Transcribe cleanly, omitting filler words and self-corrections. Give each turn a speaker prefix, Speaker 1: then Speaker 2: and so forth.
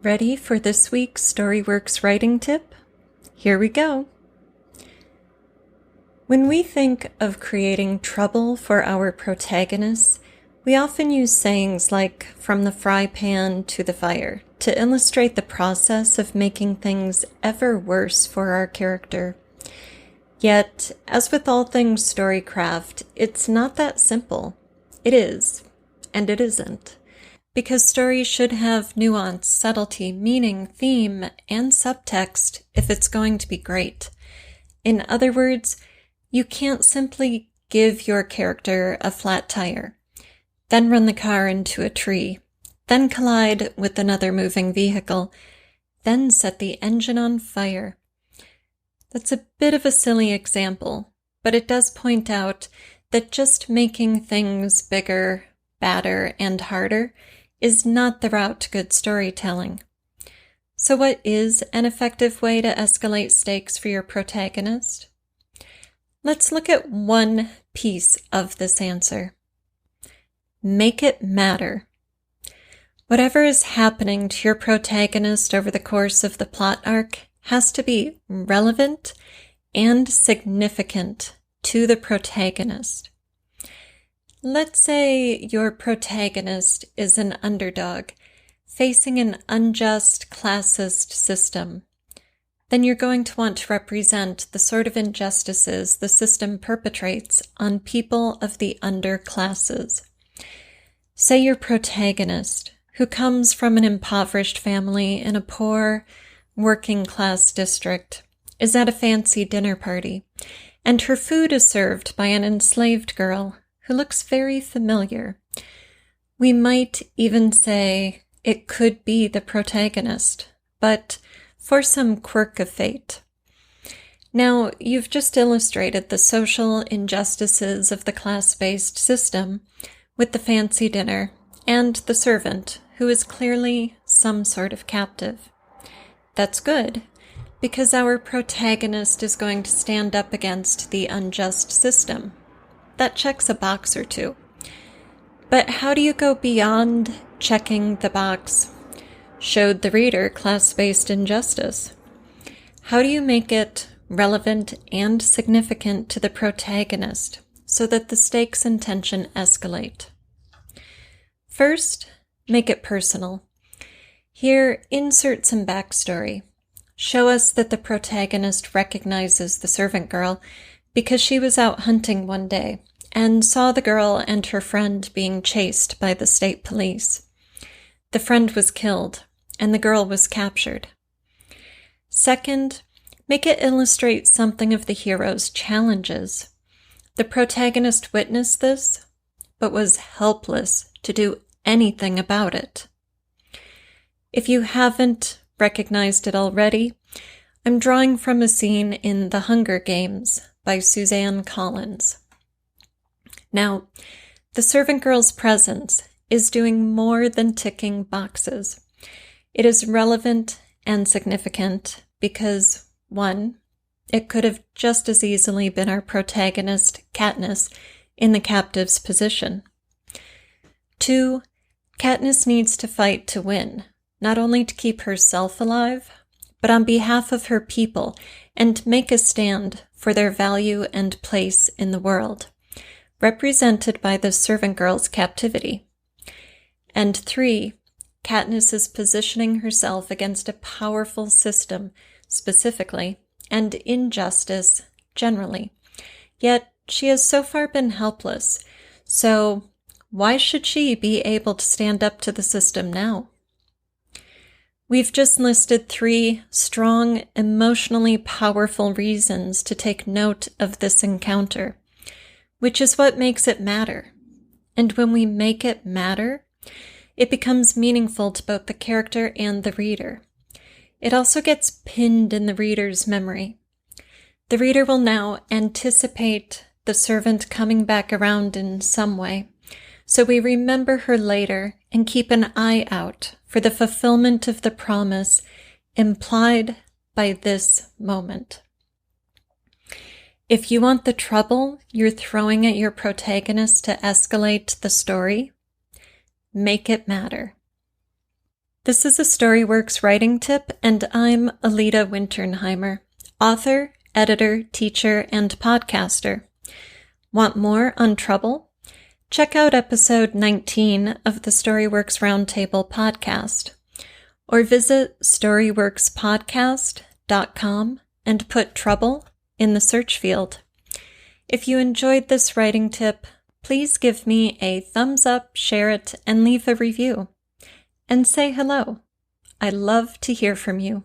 Speaker 1: Ready for this week's Storyworks writing tip? Here we go. When we think of creating trouble for our protagonists, we often use sayings like "from the fry pan to the fire" to illustrate the process of making things ever worse for our character. Yet, as with all things storycraft, it's not that simple. It is, and it isn't. Because stories should have nuance, subtlety, meaning, theme, and subtext if it's going to be great. In other words, you can't simply give your character a flat tire, then run the car into a tree, then collide with another moving vehicle, then set the engine on fire. That's a bit of a silly example, but it does point out that just making things bigger, badder, and harder is not the route to good storytelling. So what is an effective way to escalate stakes for your protagonist? Let's look at one piece of this answer. Make it matter. Whatever is happening to your protagonist over the course of the plot arc has to be relevant and significant to the protagonist. Let's say your protagonist is an underdog facing an unjust, classist system. Then you're going to want to represent the sort of injustices the system perpetrates on people of the underclasses. Say your protagonist, who comes from an impoverished family in a poor, working-class district, is at a fancy dinner party, and her food is served by an enslaved girl who looks very familiar. We might even say it could be the protagonist, but for some quirk of fate. Now, you've just illustrated the social injustices of the class-based system with the fancy dinner and the servant, who is clearly some sort of captive. That's good, because our protagonist is going to stand up against the unjust system. That checks a box or two. But how do you go beyond checking the box, showed the reader class-based injustice? How do you make it relevant and significant to the protagonist so that the stakes and tension escalate? First, make it personal. Here, insert some backstory. Show us that the protagonist recognizes the servant girl because she was out hunting one day and saw the girl and her friend being chased by the state police. The friend was killed, and the girl was captured. Second, make it illustrate something of the hero's challenges. The protagonist witnessed this, but was helpless to do anything about it. If you haven't recognized it already, I'm drawing from a scene in The Hunger Games by Suzanne Collins. Now, the servant girl's presence is doing more than ticking boxes. It is relevant and significant because, 1, it could have just as easily been our protagonist, Katniss, in the captive's position. 2, Katniss needs to fight to win, not only to keep herself alive, but on behalf of her people and make a stand for their value and place in the world, represented by the servant girl's captivity. And 3, Katniss is positioning herself against a powerful system specifically, and injustice generally. Yet she has so far been helpless, so why should she be able to stand up to the system now? We've just listed 3 strong, emotionally powerful reasons to take note of this encounter, which is what makes it matter. And when we make it matter, it becomes meaningful to both the character and the reader. It also gets pinned in the reader's memory. The reader will now anticipate the servant coming back around in some way, so we remember her later and keep an eye out for the fulfillment of the promise implied by this moment. If you want the trouble you're throwing at your protagonist to escalate the story, make it matter. This is a StoryWorks writing tip, and I'm Alida Winternheimer, author, editor, teacher, and podcaster. Want more on trouble? Check out episode 19 of the StoryWorks Roundtable podcast, or visit storyworkspodcast.com and put trouble in the search field. If you enjoyed this writing tip, please give me a thumbs up, share it, and leave a review. And say hello. I love to hear from you.